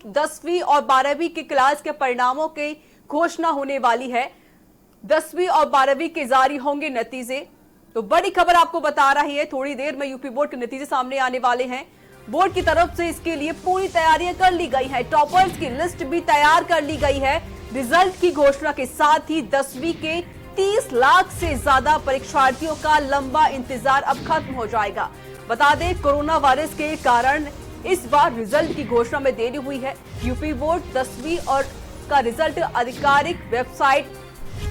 10वीं और 12वीं की क्लास के परिणामों की घोषणा होने वाली है। 10वीं और 12वीं के जारी होंगे नतीजे। तो बड़ी खबर आपको बता रही है, थोड़ी देर में यूपी बोर्ड के नतीजे सामने आने वाले हैं। बोर्ड की तरफ से इसके लिए पूरी तैयारियां कर ली गई है। टॉपर्स की लिस्ट भी तैयार कर ली गई है। रिजल्ट की घोषणा के साथ ही 10वीं के 30 लाख से ज्यादा परीक्षार्थियों का लंबा इंतजार अब खत्म हो जाएगा। बता दें, कोरोना वायरस के कारण इस बार रिजल्ट की घोषणा में देरी हुई है। यूपी बोर्ड 10वीं और का रिजल्ट आधिकारिक वेबसाइट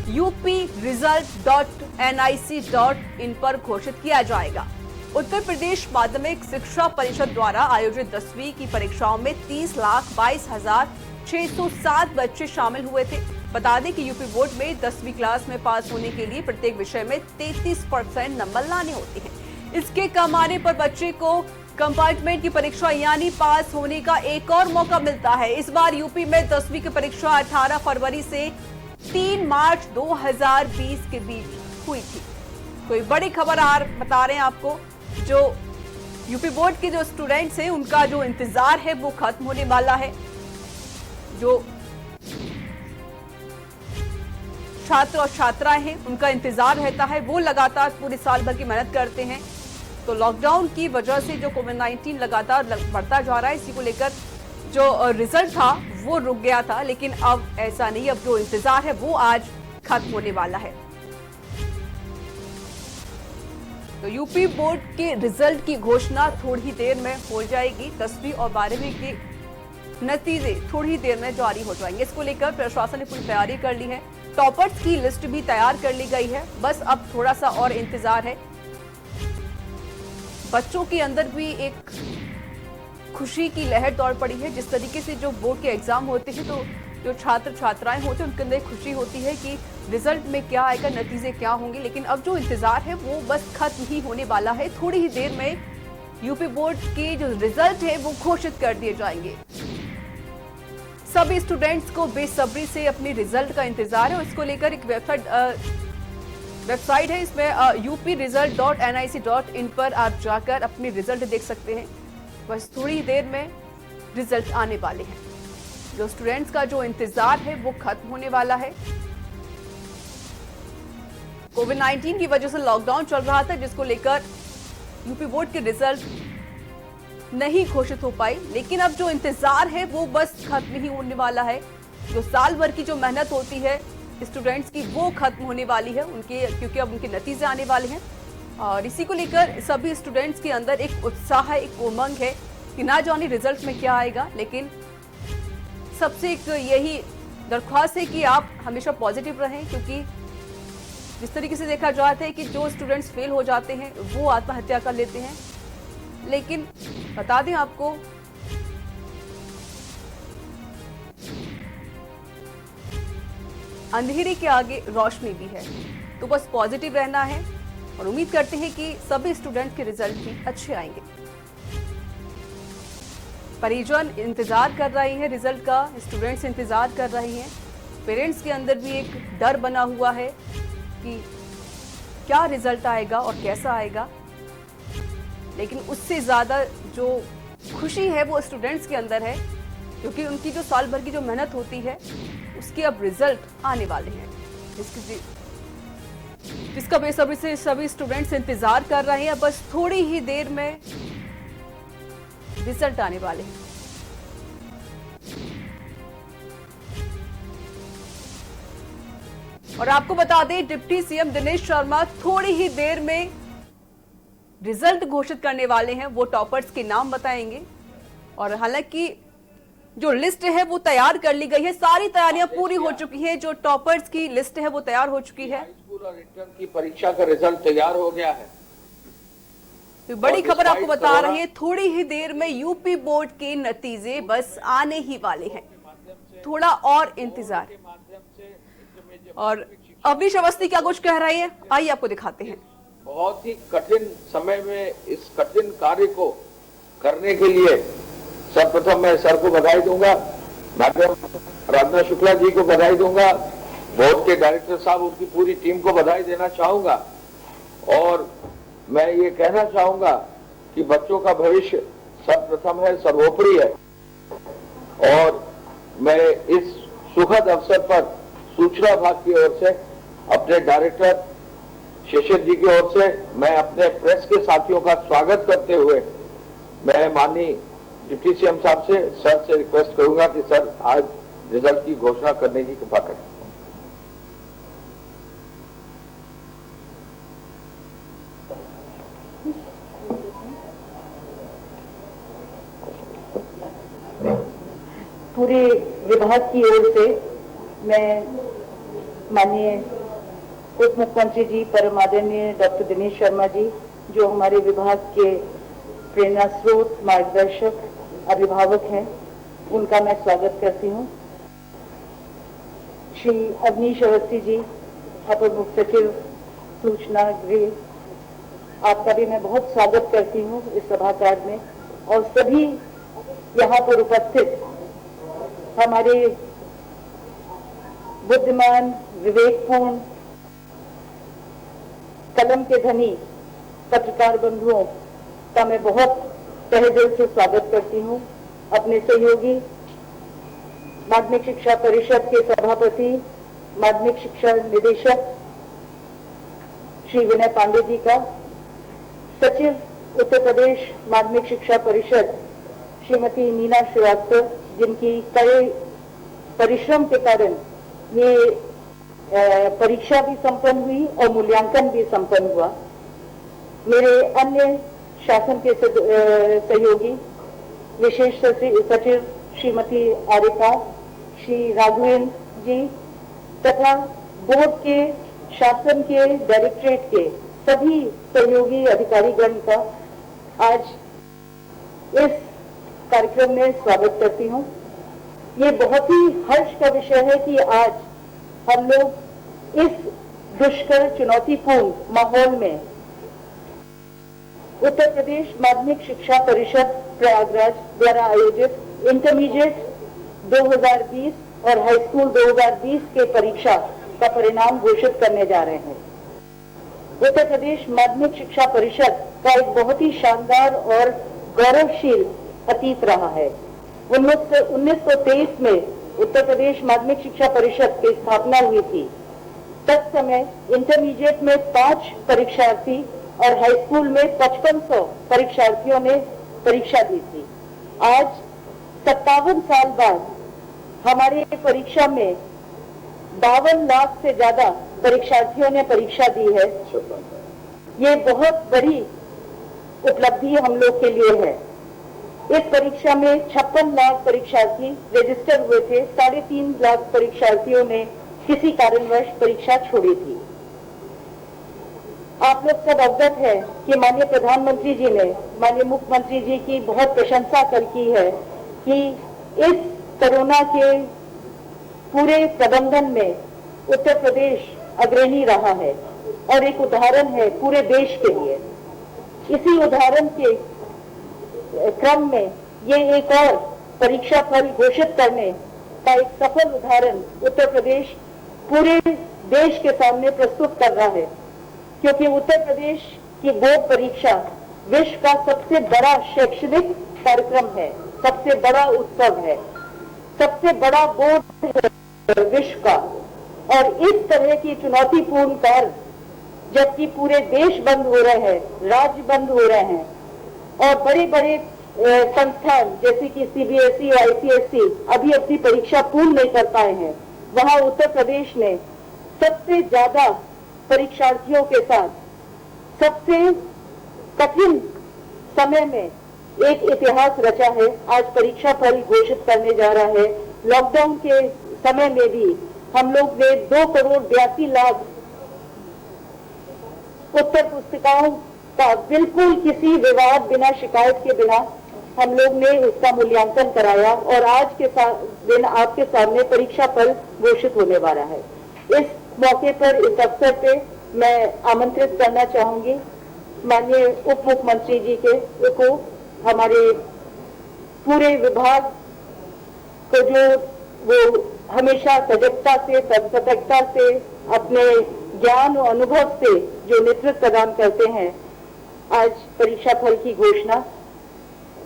uprisult.nic.in पर घोषित किया जाएगा। उत्तर प्रदेश माध्यमिक शिक्षा परिषद द्वारा आयोजित 10वीं की परीक्षाओं में 30,22,607 बच्चे शामिल हुए थे। बता दें कि यूपी बोर्ड में 10वीं क्लास में पास होने के लिए प्रत्येक विषय में 33% नंबर लाने होते हैं। इसके कम आने पर बच्चे को कंपार्टमेंट की परीक्षा यानी पास होने का एक और मौका मिलता है। इस बार यूपी में 10वीं की परीक्षा 18 फरवरी से 3 मार्च 2020 के बीच हुई थी। कोई बड़ी खबर बता रहे हैं आपको, जो यूपी बोर्ड के जो स्टूडेंट्स हैं उनका जो इंतजार है वो खत्म होने वाला है। जो छात्र और छात्राएं हैं उनका इंतजार रहता है, वो लगातार पूरे साल भर की मेहनत करते हैं। तो लॉकडाउन की वजह से जो कोविड-19 लगातार बढ़ता जा रहा है, इसी को लेकर जो रिजल्ट था वो रुक गया था, लेकिन अब ऐसा नहीं। अब जो इंतजार है वो आज खत्म होने वाला है। तो यूपी बोर्ड के रिजल्ट की घोषणा थोड़ी देर में हो जाएगी। 10वीं और 12वीं के नतीजे थोड़ी देर में जारी हो जाएंगे। इसको लेकर प्रशासन ने पूरी तैयारी कर ली है। टॉपर्स की लिस्ट भी तैयार कर ली गई है। बस अब थोड़ा सा और इंतजार है। बच्चों के अंदर भी एक खुशी की लहर दौड़ पड़ी है। जिस तरीके से जो बोर्ड के एग्जाम होते हैं, तो जो छात्र छात्राएं होते हैं उनके अंदर खुशी होती है कि रिजल्ट में क्या आएगा, नतीजे क्या होंगे। लेकिन अब जो इंतजार है वो बस खत्म ही होने वाला है। थोड़ी ही देर में यूपी बोर्ड के जो रिजल्ट है वो घोषित कर दिए जाएंगे। सभी स्टूडेंट्स को बेसब्री से अपने रिजल्ट का इंतजार है। इसको लेकर एक वेबसाइट है, इसमें uprisult.nic.in पर आप जाकर अपने रिजल्ट देख सकते हैं। बस थोड़ी देर में रिजल्ट आने वाले हैं। जो स्टूडेंट्स का जो इंतजार है वो खत्म होने वाला है। कोविड-19 की वजह से लॉकडाउन चल रहा था, जिसको लेकर यूपी बोर्ड के रिजल्ट नहीं घोषित हो पाई। लेकिन अब जो इंतजार है वो बस खत्म ही होने वाला है। जो साल भर की जो मेहनत होती है स्टूडेंट्स की, वो खत्म होने वाली है उनके, क्योंकि अब उनके नतीजे आने वाले हैं। और इसी को लेकर सभी स्टूडेंट्स के अंदर एक उत्साह है, एक उमंग है कि ना जाने रिजल्ट में क्या आएगा। लेकिन सबसे एक यही दरख्वास्त है कि आप हमेशा पॉजिटिव रहें, क्योंकि जिस तरीके से देखा जाता है कि जो स्टूडेंट्स फेल हो जाते हैं वो आत्महत्या कर लेते हैं। लेकिन बता दें आपको, अंधेरे के आगे रोशनी भी है। तो बस पॉजिटिव रहना है और उम्मीद करते हैं कि सभी स्टूडेंट के रिजल्ट भी अच्छे आएंगे। परिजन इंतजार कर रहे हैं रिजल्ट का, स्टूडेंट्स इंतजार कर रहे हैं। पेरेंट्स के अंदर भी एक डर बना हुआ है कि क्या रिजल्ट आएगा और कैसा आएगा। लेकिन उससे ज्यादा जो खुशी है वो स्टूडेंट्स के अंदर है, क्योंकि उनकी जो साल भर की जो मेहनत होती है उसके अब रिजल्ट आने वाले हैं, जिसका बेसब्री से सभी स्टूडेंट्स इंतजार कर रहे हैं। बस थोड़ी ही देर में रिजल्ट आने वाले हैं। और आपको बता दें, डिप्टी सीएम दिनेश शर्मा थोड़ी ही देर में रिजल्ट घोषित करने वाले हैं। वो टॉपर्स के नाम बताएंगे। और हालांकि जो लिस्ट है वो तैयार कर ली गई है, सारी तैयारियां पूरी हो चुकी हैं। जो टॉपर्स की लिस्ट है वो तैयार हो चुकी है। पूरा रिटर्न की परीक्षा का रिजल्ट तैयार हो गया है। तो बड़ी खबर आपको बता रही है, थोड़ी ही देर में यूपी बोर्ड के नतीजे बस आने ही वाले हैं। थोड़ा और इंतजार। और अवनीश अवस्थी क्या कुछ कह रहे हैं, आइए आपको दिखाते हैं। बहुत ही कठिन समय में इस कठिन कार्य को करने के लिए सर्वप्रथम मैं सर को बधाई दूंगा, मैडम राधना शुक्ला जी को बधाई दूंगा, बोर्ड के डायरेक्टर साहब, उनकी पूरी टीम को बधाई देना चाहूंगा। और मैं ये कहना चाहूंगा कि बच्चों का भविष्य सर्वप्रथम है, सर्वोपरि है। और मैं इस सुखद अवसर पर सूचना विभाग की ओर से अपने डायरेक्टर शेषन जी की ओर से मैं अपने प्रेस के साथियों का स्वागत करते हुए मैं माननीय डिप्टी सीएम साहब से सर से रिक्वेस्ट करूंगा कि सर आज रिजल्ट की घोषणा करने की कृपा करें। पूरे विभाग की ओर से मैं माननीय उप मुख्यमंत्री जी परम आदरणीय डॉक्टर दिनेश शर्मा जी, जो हमारे विभाग के प्रेरणा स्रोत, मार्गदर्शक, अभिभावक हैं, उनका मैं स्वागत करती हूँ। श्री अवनीश अवस्थी जी, अपर मुख्य सचिव सूचना गृह, आपका भी मैं बहुत स्वागत करती हूँ इस सभाकाल में, और सभी यहाँ पर उपस्थित हमारे बुद्धिमान, विवेकपूर्ण, कलम के धनी पत्रकार बंधुओं का मैं बहुत तहे दिल से स्वागत करती हूँ। अपने सहयोगी माध्यमिक शिक्षा परिषद के सभापति, माध्यमिक शिक्षा निदेशक श्री विनय पांडे जी का, सचिव उत्तर प्रदेश माध्यमिक शिक्षा परिषद श्रीमती नीना श्रीवास्तव, जिनकी कड़े परिश्रम के कारण ये परीक्षा भी संपन्न हुई और मूल्यांकन भी संपन्न हुआ। मेरे अन्य शासन के सहयोगी विशेष सचिव श्रीमती आरिफा, श्री राघवेंद्र जी तथा बोर्ड के शासन के डायरेक्टरेट के सभी सहयोगी अधिकारीगण का आज इस कार्यक्रम में स्वागत करती हूँ। ये बहुत ही हर्ष का विषय है कि आज हम लोग इस दुष्कर चुनौतीपूर्ण माहौल में उत्तर प्रदेश माध्यमिक शिक्षा परिषद प्रयागराज द्वारा आयोजित इंटरमीडिएट 2020 और हाई स्कूल 2020 के परीक्षा का परिणाम घोषित करने जा रहे हैं। उत्तर प्रदेश माध्यमिक शिक्षा परिषद का एक बहुत ही शानदार और गौरवशील अतीत रहा है। 1923 में उत्तर प्रदेश माध्यमिक शिक्षा परिषद की स्थापना हुई थी। तत्समय इंटरमीडिएट में 5 परीक्षार्थी और हाई स्कूल में 5500 परीक्षार्थियों ने परीक्षा दी थी। आज 57 साल बाद हमारे परीक्षा में 52 लाख से ज्यादा परीक्षार्थियों ने परीक्षा दी है। ये बहुत बड़ी उपलब्धि हम लोग के लिए है। इस परीक्षा में 56 लाख परीक्षार्थी रजिस्टर हुए थे। 3.5 लाख परीक्षार्थियों ने किसी कारणवश परीक्षा छोड़ी थी। आप लोग सब अवगत है कि माननीय प्रधानमंत्री जी ने माननीय मुख्यमंत्री जी की बहुत प्रशंसा कर की है कि इस कोरोना के पूरे प्रबंधन में उत्तर प्रदेश अग्रणी रहा है और एक उदाहरण है पूरे देश के लिए। इसी उदाहरण के क्रम में ये एक और परीक्षा फल घोषित करने का एक सफल उदाहरण उत्तर प्रदेश पूरे देश के सामने प्रस्तुत कर रहा है, क्योंकि उत्तर प्रदेश की बोर्ड परीक्षा विश्व का सबसे बड़ा शैक्षणिक कार्यक्रम है, सबसे बड़ा उत्सव है, सबसे बड़ा बोर्ड है विश्व का। और इस तरह की चुनौतीपूर्ण कार्य जबकि पूरे देश बंद हो रहे हैं, राज्य बंद हो रहे हैं और बड़े बड़े संस्थान जैसे कि सीबीएसई और आईसीएसई अभी अपनी परीक्षा पूर्ण नहीं कर पाए हैं, वहां उत्तर प्रदेश ने सबसे ज्यादा परीक्षार्थियों के साथ सबसे कठिन समय में एक इतिहास रचा है। आज परीक्षा फल घोषित करने जा रहा है। लॉकडाउन के समय में भी हम लोग ने 2,82,00,000 उत्तर पुस्तिकाओं का बिल्कुल किसी विवाद बिना, शिकायत के बिना हम लोग ने उसका मूल्यांकन कराया और आज के दिन आपके सामने परीक्षा फल घोषित होने वाला है। इस मौके पर, इस अवसर पे मैं आमंत्रित करना चाहूंगी माननीय उप मुख्यमंत्री जी को, हमारे पूरे विभाग को जो वो हमेशा सजगता से, सतर्कता से, अपने ज्ञान और अनुभव से जो नेतृत्व प्रदान करते हैं, आज परीक्षा फल की घोषणा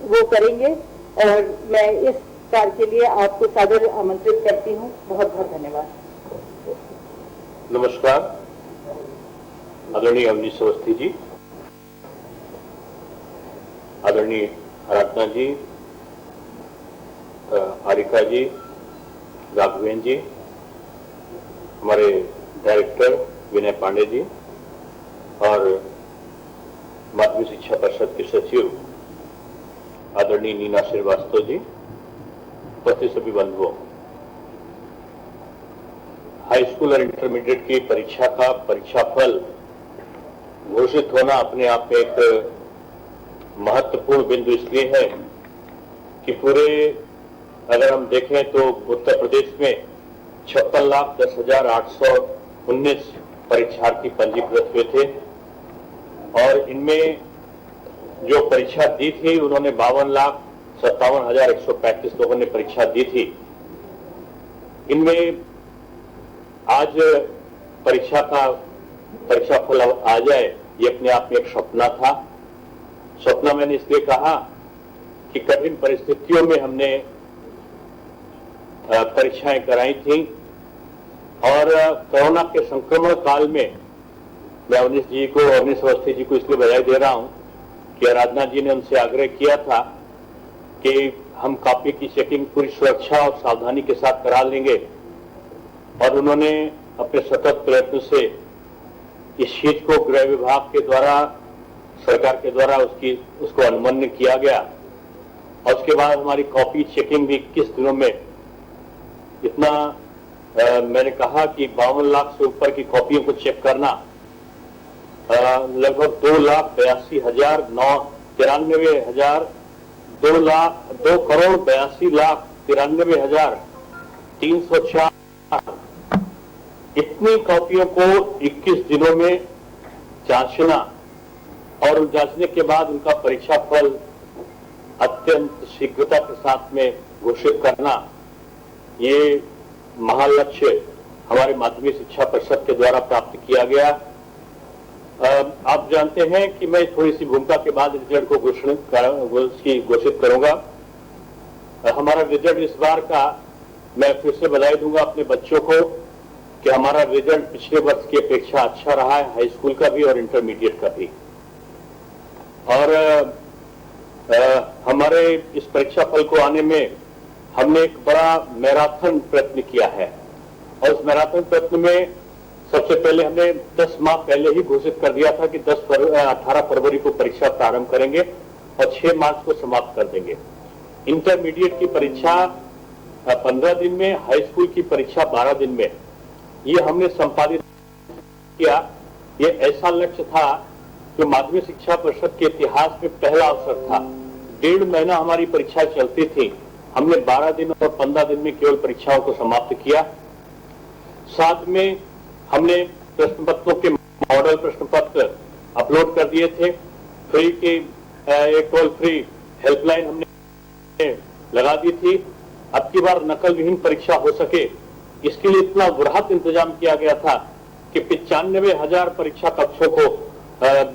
वो करेंगे। और मैं इस पुरस्कार के लिए आपको सादर आमंत्रित करती हूँ। बहुत बहुत धन्यवाद। नमस्कार, आदरणीय अवनीश अवस्थी जी, आदरणीय आराधना जी, आरिका जी, राघवेन जी, हमारे डायरेक्टर विनय पांडे जी और माध्यमिक शिक्षा परिषद के सचिव आदरणीय नीना श्रीवास्तव जी, उपस्थित सभी बंधुओं। हाई स्कूल और इंटरमीडिएट की परीक्षा का परीक्षाफल घोषित होना अपने आप में एक महत्वपूर्ण बिंदु इसलिए है कि पूरे अगर हम देखें तो उत्तर प्रदेश में 56,10,819 परीक्षार्थी पंजीकृत हुए थे और इनमें जो परीक्षा दी थी उन्होंने 52,57,135 लोगों ने परीक्षा दी थी। इनमें आज परीक्षाफल आ जाए ये अपने आप में एक सपना था। सपना मैंने इसलिए कहा कि कठिन परिस्थितियों में हमने परीक्षाएं कराई थी और कोरोना के संक्रमण काल में मैं अवनीश अवस्थी जी को इसलिए बधाई दे रहा हूं कि आराधना जी ने उनसे आग्रह किया था कि हम कॉपी की चेकिंग पूरी सुरक्षा और सावधानी के साथ करा लेंगे और उन्होंने अपने सतत प्रयत्न से इस चीज को गृह विभाग के द्वारा, सरकार के द्वारा उसको अनुमोदन किया गया और उसके बाद हमारी कॉपी चेकिंग भी 21 दिनों में इतना मैंने कहा कि 52 लाख से ऊपर की कॉपियों को चेक करना लगभग 2,82,394 इतनी कॉपियों को 21 दिनों में जांचना और जांचने के बाद उनका परीक्षा फल अत्यंत शीघ्रता के साथ में घोषित करना, ये महालक्ष्य हमारे माध्यमिक शिक्षा परिषद के द्वारा प्राप्त किया गया। आप जानते हैं कि मैं थोड़ी सी भूमिका के बाद रिजल्ट को घोषित करूंगा। हमारा रिजल्ट इस बार का मैं फिर से बधाई दूंगा अपने बच्चों को कि हमारा रिजल्ट पिछले वर्ष की अपेक्षा अच्छा रहा है, हाई स्कूल का भी और इंटरमीडिएट का भी। और हमारे इस परीक्षा फल को आने में हमने एक बड़ा मैराथन प्रयत्न किया है और उस मैराथन प्रयत्न में सबसे पहले हमने 10 माह पहले ही घोषित कर दिया था कि 18 फरवरी को परीक्षा प्रारंभ करेंगे और 6 मार्च को समाप्त कर देंगे। इंटरमीडिएट की परीक्षा 15 दिन में, हाई स्कूल की परीक्षा 12 दिन में, ये हमने संपादित किया। ये ऐसा लक्ष्य था जो माध्यमिक शिक्षा परिषद के इतिहास में पहला अवसर था। 1.5 महीना हमारी परीक्षा चलती थी, हमने 12 दिन और 15 दिन में केवल परीक्षाओं को समाप्त किया। साथ में हमने प्रश्न पत्रों के मॉडल प्रश्न पत्र अपलोड कर दिए थे। फ्री के एक टोल फ्री हेल्पलाइन हमने लगा दी थी। अब की बार नकल विहीन परीक्षा हो सके इसके लिए इतना वृहत इंतजाम किया गया था कि 95,000 परीक्षा कक्षों को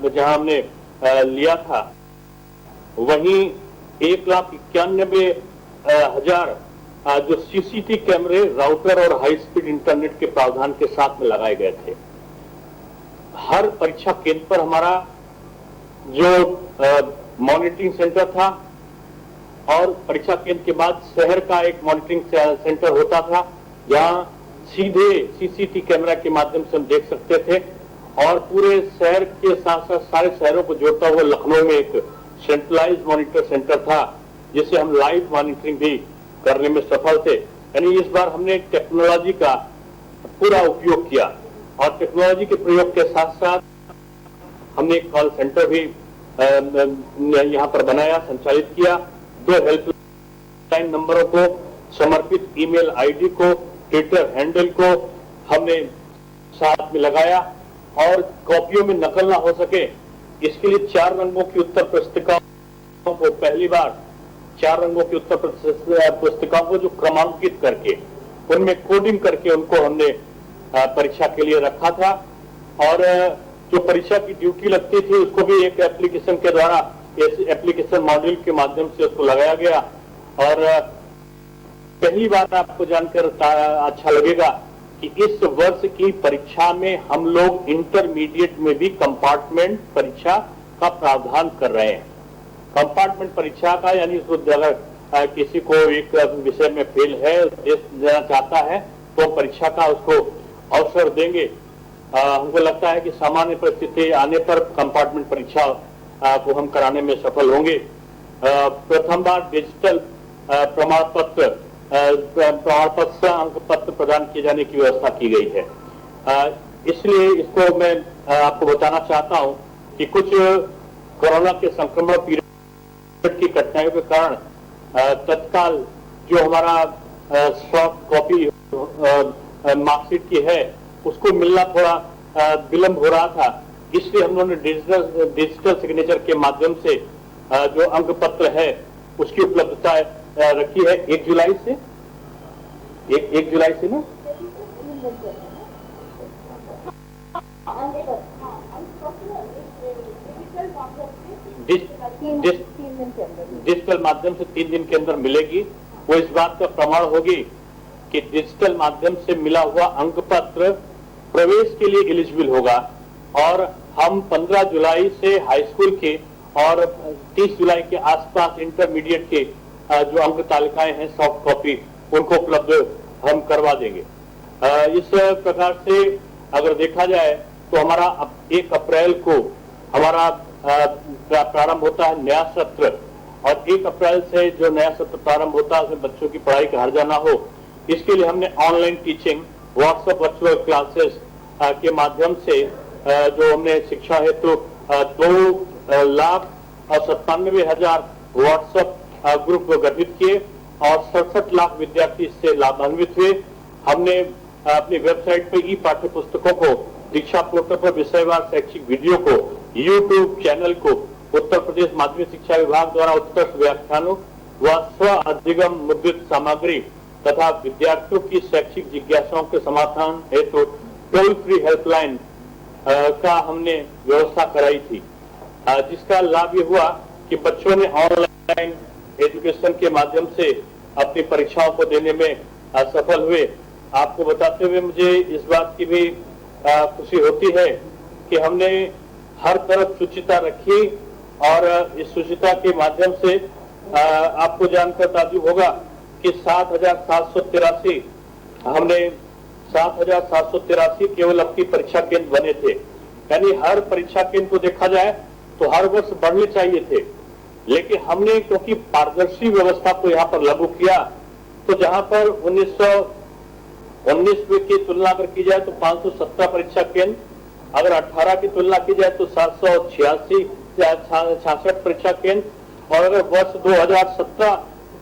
जहां हमने लिया था, वहीं 1,91,000 जो सीसीटी कैमरे, राउटर और हाई स्पीड इंटरनेट के प्रावधान के साथ में लगाए गए थे। हर परीक्षा केंद्र पर हमारा जो मॉनिटरिंग सेंटर था और परीक्षा केंद्र के बाद शहर का एक मॉनिटरिंग सेंटर होता था जहां सीधे सीसीटी कैमरा के माध्यम से हम देख सकते थे और पूरे शहर के साथ साथ सारे शहरों को जोड़ता हुआ लखनऊ में एक सेंट्रलाइज्ड मॉनिटर सेंटर था जिससे हम लाइव मॉनिटरिंग भी करने में सफल थे। यानी इस बार हमने टेक्नोलॉजी का पूरा उपयोग किया और टेक्नोलॉजी के प्रयोग के साथ साथ हमने एक कॉल सेंटर भी यहाँ पर बनाया, संचालित किया। 2 हेल्पलाइन नंबरों को, समर्पित ईमेल आईडी को, ट्विटर हैंडल को हमने साथ में लगाया और कॉपियों में नकल ना हो सके इसके लिए 4 रंगों की उत्तर पुस्तिकाओं को, पहली बार 4 रंगों की उत्तर पुस्तिकाओं को जो क्रमांकित करके उनमें कोडिंग करके उनको हमने परीक्षा के लिए रखा था। और जो परीक्षा की ड्यूटी लगती थी उसको भी एक एप्लीकेशन के द्वारा, इस एप्लीकेशन मॉड्यूल के माध्यम से उसको लगाया गया और पहली बार आपको जानकर अच्छा लगेगा कि इस वर्ष की परीक्षा में हम लोग इंटरमीडिएट में भी कंपार्टमेंट परीक्षा का प्रावधान कर रहे हैं। कंपार्टमेंट परीक्षा का यानी अगर किसी को एक विषय में फेल है, देना चाहता है, तो परीक्षा का उसको अवसर देंगे। हमको लगता है कि सामान्य परिस्थिति आने पर कंपार्टमेंट परीक्षा को हम कराने में सफल होंगे। प्रथम बार डिजिटल प्रमाण पत्र अंक पत्र प्रदान किए जाने की व्यवस्था की गई है। इसलिए इसको मैं आपको बताना चाहता हूं कि कुछ कोरोना के संक्रमण पीरियड की कठिनाइयों के कारण तत्काल जो हमारा सॉफ्ट कॉपी मार्कशीट की है उसको मिलना थोड़ा विलंब हो रहा था। इसलिए हम लोगों ने डिजिटल सिग्नेचर के माध्यम से जो अंक पत्र है उसकी उपलब्धता रखी है 1 जुलाई से 1 जुलाई से ना डिजिटल माध्यम से 3 दिन के अंदर मिलेगी। वो इस बात का प्रमाण होगी कि डिजिटल माध्यम से मिला हुआ अंक पत्र प्रवेश के लिए एलिजिबल होगा। और हम 15 जुलाई से हाई स्कूल के और 30 जुलाई के आसपास इंटरमीडिएट के जो अंक तालिकाएं हैं सॉफ्ट कॉपी उनको उपलब्ध हम करवा देंगे। इस प्रकार से अगर देखा जाए तो हमारा 1 अप्रैल को हमारा प्रारंभ होता है नया सत्र, और 1 अप्रैल से जो नया सत्र प्रारंभ होता है उसमें बच्चों की पढ़ाई का हर्जा ना हो, इसके लिए हमने online teaching WhatsApp virtual classes के माध्यम से जो हमने शिक्षा हेतु 2,97,000 व्हाट्सएप ग्रुप गठित किए और 67 लाख विद्यार्थी इससे लाभान्वित हुए। हमने अपनी वेबसाइट पर ई पाठ्य पुस्तकों को, दीक्षा पोर्टल पर विषयवार शैक्षिक वीडियो को, यूट्यूब चैनल को उत्तर प्रदेश माध्यमिक शिक्षा विभाग द्वारा उत्कृष्ट व्याख्यानों व स्व अधिगम मुद्रित सामग्री तथा विद्यार्थियों की शैक्षिक जिज्ञासाओं के समाधान हेतु टोल फ्री हेल्पलाइन का हमने व्यवस्था कराई थी, जिसका लाभ ये हुआ कि बच्चों ने ऑनलाइन एजुकेशन के माध्यम से अपनी परीक्षाओं को देने में सफल हुए। आपको बताते हुए मुझे इस बात की भी खुशी होती है कि हमने हर तरफ शुचिता रखी और इस शुचिता के माध्यम से आपको जानकर ताज्जुब होगा कि 7,783 हमने 7,783 केवल अपनी परीक्षा केंद्र बने थे। यानी हर परीक्षा केंद्र को देखा जाए तो हर वर्ष बढ़ने चाहिए थे, लेकिन हमने क्योंकि पारदर्शी व्यवस्था को यहाँ पर लागू किया तो जहां पर 1919 की तुलना अगर की जाए तो 517 परीक्षा केंद्र, अगर 18 की तुलना की जाए तो 766 परीक्षा केंद्र, और अगर वर्ष 2017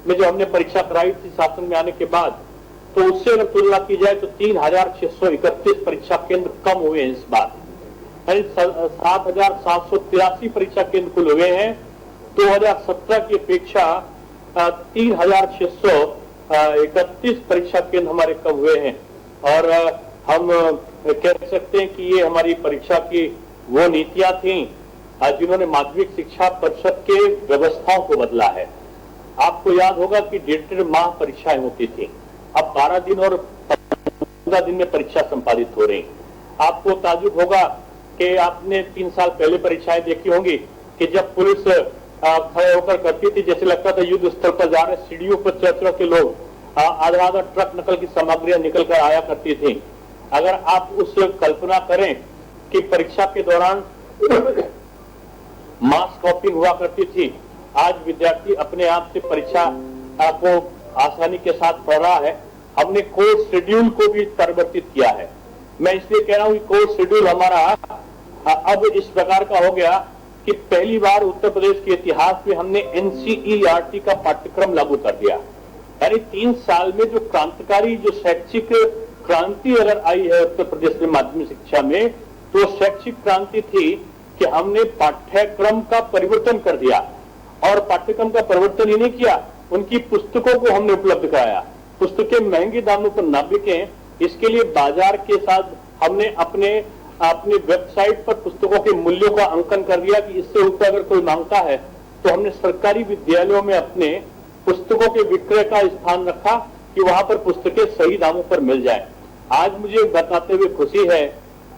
में जो हमने परीक्षा कराई थी शासन में आने के बाद तो उससे अगर तुलना की जाए तो 3,631 परीक्षा केंद्र कम हुए हैं इस बार। यानी 7,783 परीक्षा केंद्र कुल हुए हैं। 2017 की अपेक्षा 3,631 परीक्षा केंद्र हमारे कम हुए हैं। और हम कह सकते हैं कि ये हमारी परीक्षा की वो नीतियां थी जिन्होंने माध्यमिक शिक्षा परिषद के व्यवस्थाओं को बदला है। आपको याद होगा कि 1.5 माह परीक्षाएं होती थी, अब 12 दिन और 15 दिन में परीक्षा संपादित हो रही। आपको ताज्जुब होगा कि आपने 3 साल पहले परीक्षाएं देखी होंगी कि जब पुलिस खड़े होकर करती थी, जैसे लगता था युद्ध स्थल पर जा रहे, सीढ़ियों पर चढ़ के लोग आधा ट्रक नकल की सामग्रियां निकल कर आया करती थी। अगर आप उस कल्पना करें कि परीक्षा के दौरान मास कॉपिंग हुआ करती थी, आज विद्यार्थी अपने आप से परीक्षा को आसानी के साथ पढ़ रहा है। हमने कोर्स शेड्यूल को भी परिवर्तित किया है। मैं इसलिए कह रहा हूं कि कोर्स शेड्यूल हमारा अब इस प्रकार का हो गया कि पहली बार उत्तर प्रदेश के इतिहास में हमने NCERT का पाठ्यक्रम लागू कर दिया। यानी 3 साल में जो क्रांतिकारी जो शैक्षिक क्रांति अगर आई है उत्तर प्रदेश में माध्यमिक शिक्षा में, तो शैक्षिक क्रांति थी कि हमने पाठ्यक्रम का परिवर्तन कर दिया। और पाठ्यक्रम का परिवर्तन ही नहीं किया, उनकी पुस्तकों को हमने उपलब्ध कराया। पुस्तकें महंगे दामों पर ना बिकें, इसके लिए बाजार के साथ हमने अपनी वेबसाइट पर पुस्तकों के मूल्यों का अंकन कर दिया कि इससे ऊपर अगर कोई मांगता है तो हमने सरकारी विद्यालयों में अपने पुस्तकों के विक्रय का स्थान रखा कि वहां पर पुस्तकें सही दामों पर मिल जाए। आज मुझे बताते हुए खुशी है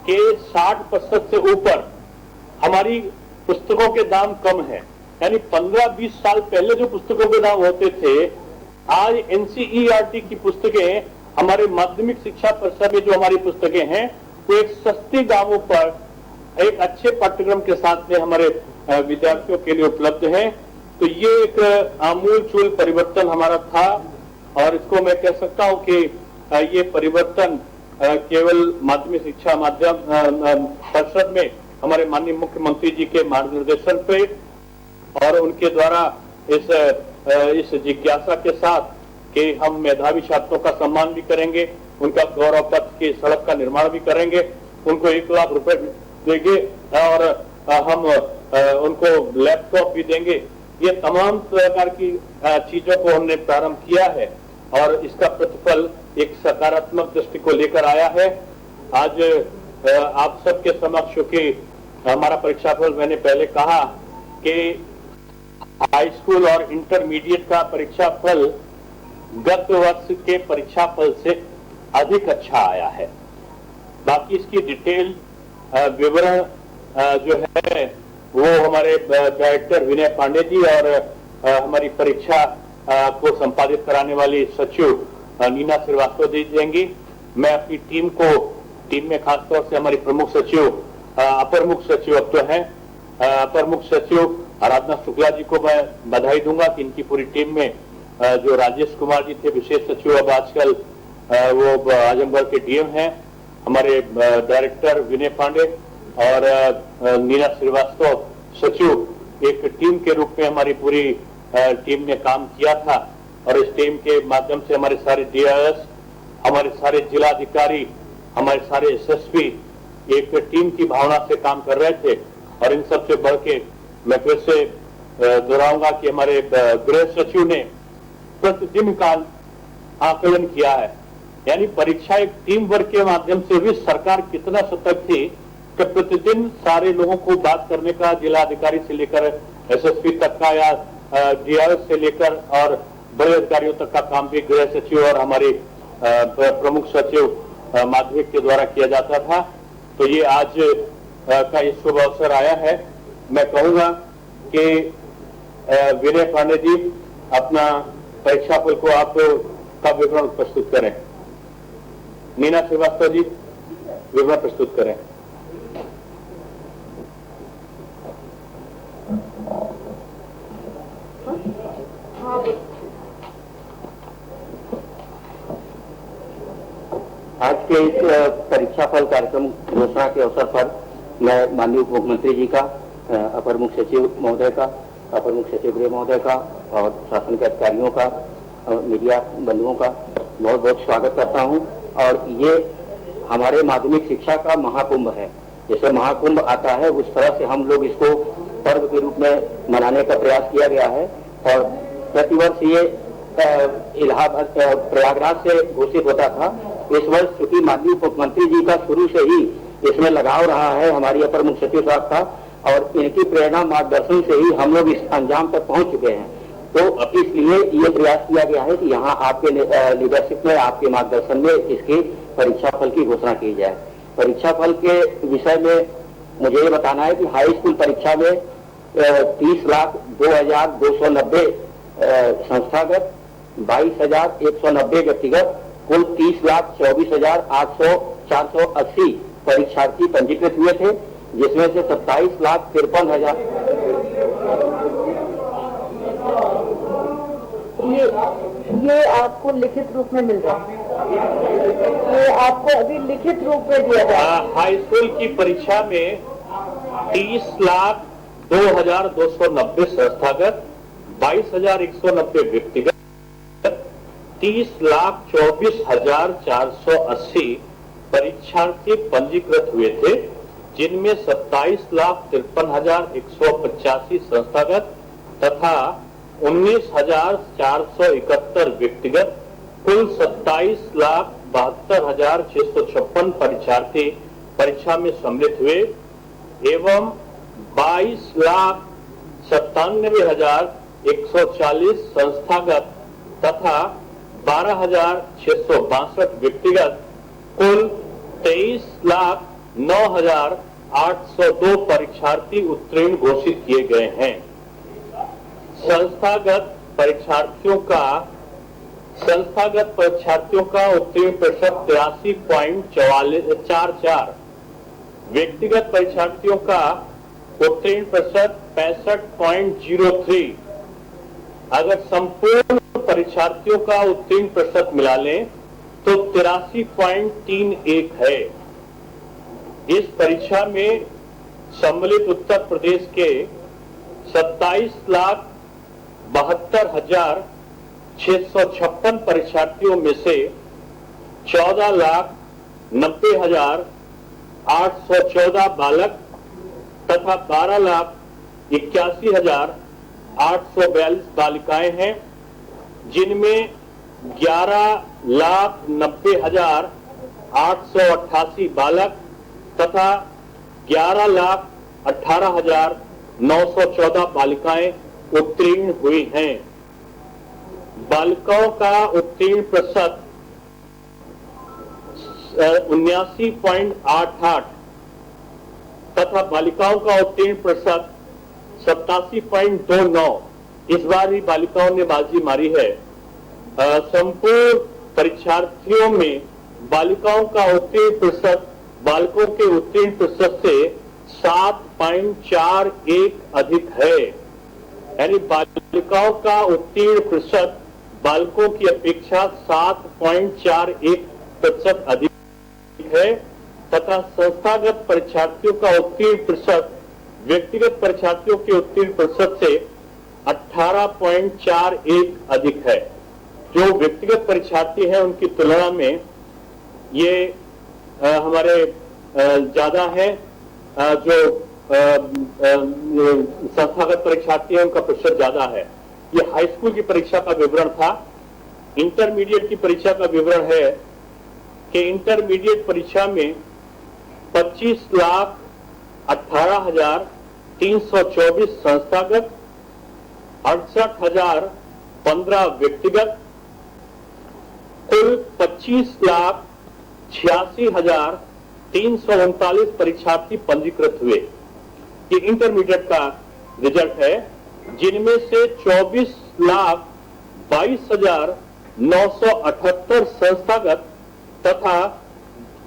कि 60% से ऊपर हमारी पुस्तकों के दाम कम है। यानी 15-20 साल पहले जो पुस्तकों के दाम होते थे, आज एनसीईआरटी की पुस्तकें, हमारे माध्यमिक शिक्षा परिषद में जो हमारी पुस्तकें हैं, वो एक सस्ती दामों पर एक अच्छे पाठ्यक्रम के साथ में हमारे विद्यार्थियों के लिए उपलब्ध है। तो ये एक आमूलचूल परिवर्तन हमारा था और इसको मैं कह सकता हूं कि ये परिवर्तन केवल माध्यमिक शिक्षा माध्यम परिषद में हमारे माननीय मुख्यमंत्री जी के मार्गदर्शन पे और उनके द्वारा इस जिज्ञासा के साथ कि हम मेधावी छात्रों का सम्मान भी करेंगे, उनका गौरव पथ की सड़क का निर्माण भी करेंगे, उनको 1 लाख रुपए देंगे और हम उनको लैपटॉप भी देंगे। ये तमाम प्रकार की चीजों को हमने प्रारंभ किया है और इसका प्रतिफल एक सकारात्मक दृष्टि को लेकर आया है। आज आप सबके समक्ष, क्योंकि हमारा परीक्षाफल मैंने पहले कहा कि हाई स्कूल और इंटरमीडिएट का परीक्षाफल गत वर्ष के परीक्षाफल से अधिक अच्छा आया है। बाकी इसकी डिटेल विवरण जो है वो हमारे डायरेक्टर विनय पांडे जी और हमारी परीक्षा को संपादित कराने वाली सचिव नीना श्रीवास्तव जी देंगी। मैं अपनी टीम में खासतौर से हमारी प्रमुख सचिव, अपर मुख्य सचिव अब तो हैं, अपर मुख्य सचिव आराधना शुक्ला जी को मैं बधाई दूंगा कि इनकी पूरी टीम में जो राजेश कुमार जी थे विशेष सचिव, अब आजकल वो आजमगढ़ के डीएम हैं, हमारे डायरेक्टर विनय पांडे और नीना श्रीवास्तव सचिव एक टीम के रूप में हमारी पूरी टीम ने काम किया था और इस टीम के माध्यम से हमारे सारे डीआईएस, हमारे सारे जिलाधिकारी, हमारे सारे एसएसपी एक टीम की भावना से काम कर रहे थे। और इन सबसे बढ़ के मैं फिर से दोहराऊंगा कि हमारे गृह सचिव ने प्रतिदिन का आकलन किया है। यानी परीक्षा एक टीम वर्क के माध्यम से भी सरकार कितना सतर्क थी कि प्रतिदिन सारे लोगों को बात करने का, जिला अधिकारी से लेकर एसएसपी तक का या डीआरएस से लेकर और बड़े अधिकारियों तक का काम भी गृह सचिव और हमारे प्रमुख सचिव माध्यमिक के द्वारा किया जाता था। तो ये आज का ये शुभ अवसर आया है। मैं कहूंगा कि विनय पांडे जी अपना परीक्षाफल को आप का विवरण प्रस्तुत करें। नीना श्रीवास्तव जी विवरण प्रस्तुत करें। आज के इस परीक्षाफल कार्यक्रम घोषणा के अवसर पर मैं माननीय उप मुख्यमंत्री जी का, अपर मुख्य सचिव महोदय का, अपर मुख्य सचिव गृह महोदय का और शासन के अधिकारियों का, मीडिया बंधुओं का बहुत बहुत स्वागत करता हूं। और ये हमारे माध्यमिक शिक्षा का महाकुंभ है। जैसे महाकुंभ आता है उस तरह से हम लोग इसको पर्व के रूप में मनाने का प्रयास किया गया है और प्रतिवर्ष ये इलाहाबाद प्रयागराज से घोषित होता था। इस वर्ष चूंकि माननीय मुख्यमंत्री जी का शुरू से ही इसमें लगाव रहा है, हमारी अपर मुख्य सचिव साहब का, और इनकी प्रेरणा मार्गदर्शन से ही हम लोग इस अंजाम तक पहुंच चुके हैं। तो इसलिए ये प्रयास किया गया है कि यहाँ आपके लीडरशिप में, आपके मार्गदर्शन में इसकी परीक्षा फल की घोषणा की जाए। परीक्षा फल के विषय में मुझे ये बताना है कि हाई स्कूल परीक्षा में 30,02,290 संस्थागत, 22,190 व्यक्तिगत, कुल 30,24,480 परीक्षार्थी पंजीकृत हुए थे, जिसमें से 27,53,000 ये आपको लिखित रूप में मिल रहा है। ये आपको अभी लिखित रूप में दिया जाए। हाई स्कूल की परीक्षा में 30,02,290 संस्थागत, 22,190 व्यक्तिगत, 30,24,480 परीक्षार्थी पंजीकृत हुए थे, जिनमें 27,53,185 संस्थागत तथा 19,471 व्यक्तिगत, कुल 27,72,656 परीक्षार्थी परीक्षा में सम्मिलित हुए एवं 22,97,140 संस्थागत तथा 12,662 व्यक्तिगत, कुल 23,09,802 परीक्षार्थी उत्तीर्ण घोषित किए गए हैं। संस्थागत परीक्षार्थियों का उत्तीर्ण प्रतिशत 83.44, व्यक्तिगत परीक्षार्थियों का उत्तीर्ण प्रतिशत 65.03। अगर संपूर्ण परीक्षार्थियों का उत्तीर्ण प्रतिशत मिला लें तो 83.31 है। इस परीक्षा में सम्मिलित उत्तर प्रदेश के 27,72,656 परीक्षार्थियों में से 14,90,814 बालक तथा 12,81,842 बालिकाएं हैं, जिनमें 11,90,888 बालक तथा 11,18,914 बालिकाएं उत्तीर्ण हुई हैं। बालिकाओं का उत्तीर्ण प्रतिशत 79.88 तथा बालिकाओं का उत्तीर्ण प्रतिशत 87.29। इस बार ही बालिकाओं ने बाजी मारी है। संपूर्ण परीक्षार्थियों में बालिकाओं का उत्तीर्ण प्रतिशत बालकों के उत्तीर्ण प्रतिशत से 7.41 अधिक है। यानी बालिकाओं का उत्तीर्ण प्रतिशत बालकों की अपेक्षा 7.41% अधिक है तथा संस्थागत परीक्षार्थियों का उत्तीर्ण प्रतिशत व्यक्तिगत परीक्षार्थियों के उत्तीर्ण प्रतिशत से 18.41 अधिक है। जो व्यक्तिगत परीक्षार्थी हैं उनकी तुलना में ये हमारे ज्यादा है। जो संस्थागत परीक्षार्थी हैं उनका प्रतिशत ज्यादा है। ये हाई स्कूल की परीक्षा का विवरण था। इंटरमीडिएट की परीक्षा का विवरण है कि इंटरमीडिएट परीक्षा में 25,18,324 संस्थागत, 68,015 व्यक्तिगत, कुल 25,86,339 परीक्षार्थी पंजीकृत हुए। ये इंटरमीडिएट का रिजल्ट है, जिनमें से 24,22,978 संस्थागत तथा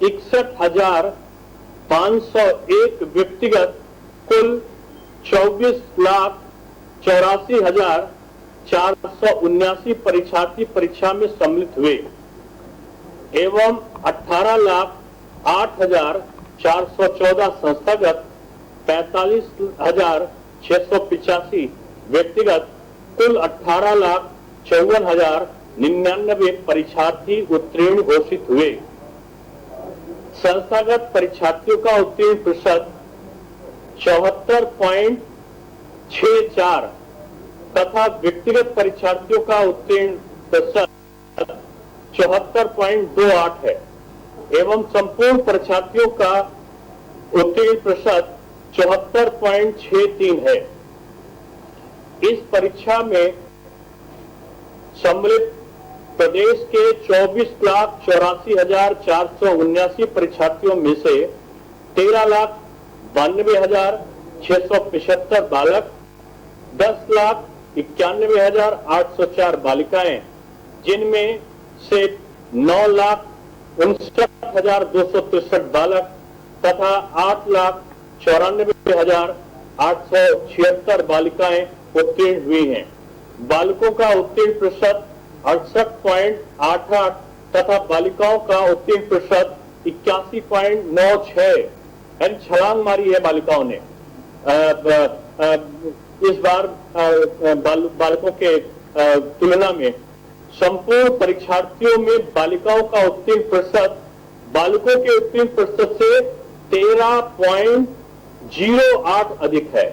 61,501 व्यक्तिगत, कुल 24,84,479 परीक्षार्थी परीक्षा में सम्मिलित हुए एवं 18,08,414 संस्थागत, 45,685 व्यक्तिगत, कुल 18,54,099 परीक्षार्थी उत्तीर्ण घोषित हुए। संस्थागत परीक्षार्थियों का उत्तीर्ण प्रतिशत 74.64 तथा व्यक्तिगत परीक्षार्थियों का उत्तीर्ण प्रतिशत 74.28 है एवं संपूर्ण परीक्षार्थियों का उत्तीर्ण प्रतिशत 74.63 है। इस परीक्षा में सम्मिलित प्रदेश के 24,84,479 परीक्षार्थियों में से 13,92,675 बालक, 10,91,804 बालिकाएं, जिनमें से 9,59,263 बालक तथा 8,94,876 बालिकाएं उत्तीर्ण हुई हैं। बालकों का उत्तीर्ण प्रतिशत 68.88 तथा बालिकाओं का उत्तीर्ण प्रतिशत 81.96, यानी छलांग मारी है बालिकाओं ने। इस बार बालकों के तुलना में संपूर्ण परीक्षार्थियों में बालिकाओं का उत्तीर्ण प्रतिशत बालकों के उत्तीर्ण प्रतिशत से 13.08 अधिक है।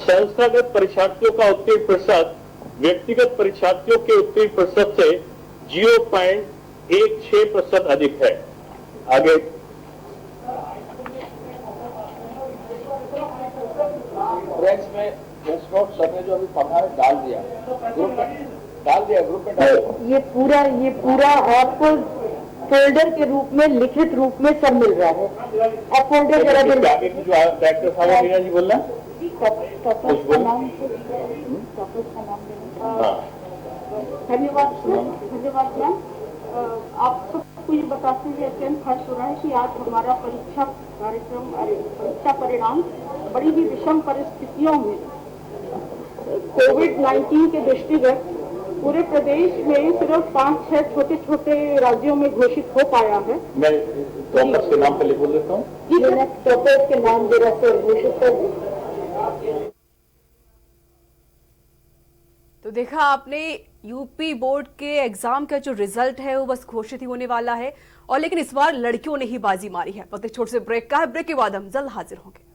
संस्थागत परीक्षार्थियों का उत्तीर्ण प्रतिशत व्यक्तिगत परीक्षार्थियों के उत्तीर्ण प्रतिशत से 0.16% अधिक है। आगे फ्रेंड्स में नोट सबने जो अभी पढ़ा है डाल दिया ग्रुप में डाल दिया ग्रुप में डाल दिया। ये पूरा आपको फोल्डर के रूप में, लिखित रूप में सब मिल रहा है। आप फोल्डर जरा मिल आगे की जो डायरेक्टर साहब मीना जी बोल रहे हैं टॉपर्स का नाम देना। धन्यवाद धन्यवाद मैम। आप सबको ये बताते हुए अत्यंत हर्ष हो रहा है कि आज हमारा परीक्षा कार्यक्रम, परीक्षा परिणाम बड़ी ही विषम परिस्थितियों में कोविड-19 के दृष्टिगत पूरे प्रदेश में सिर्फ 5-6 छोटे छोटे राज्यों में घोषित हो पाया है। मैं टॉपर्स के नाम पे बोल देता हूँ। टॉपर्स के नाम जरा सर घोषित कर। तो देखा आपने, यूपी बोर्ड के एग्जाम का जो रिजल्ट है वो बस घोषित ही होने वाला है, और लेकिन इस बार लड़कियों ने ही बाजी मारी है। वक्त एक छोटे से ब्रेक का है, ब्रेक के बाद हम जल्द हाजिर होंगे।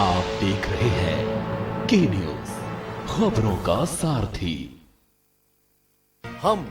आप देख रहे हैं के न्यूज, खबरों का सारथी। हम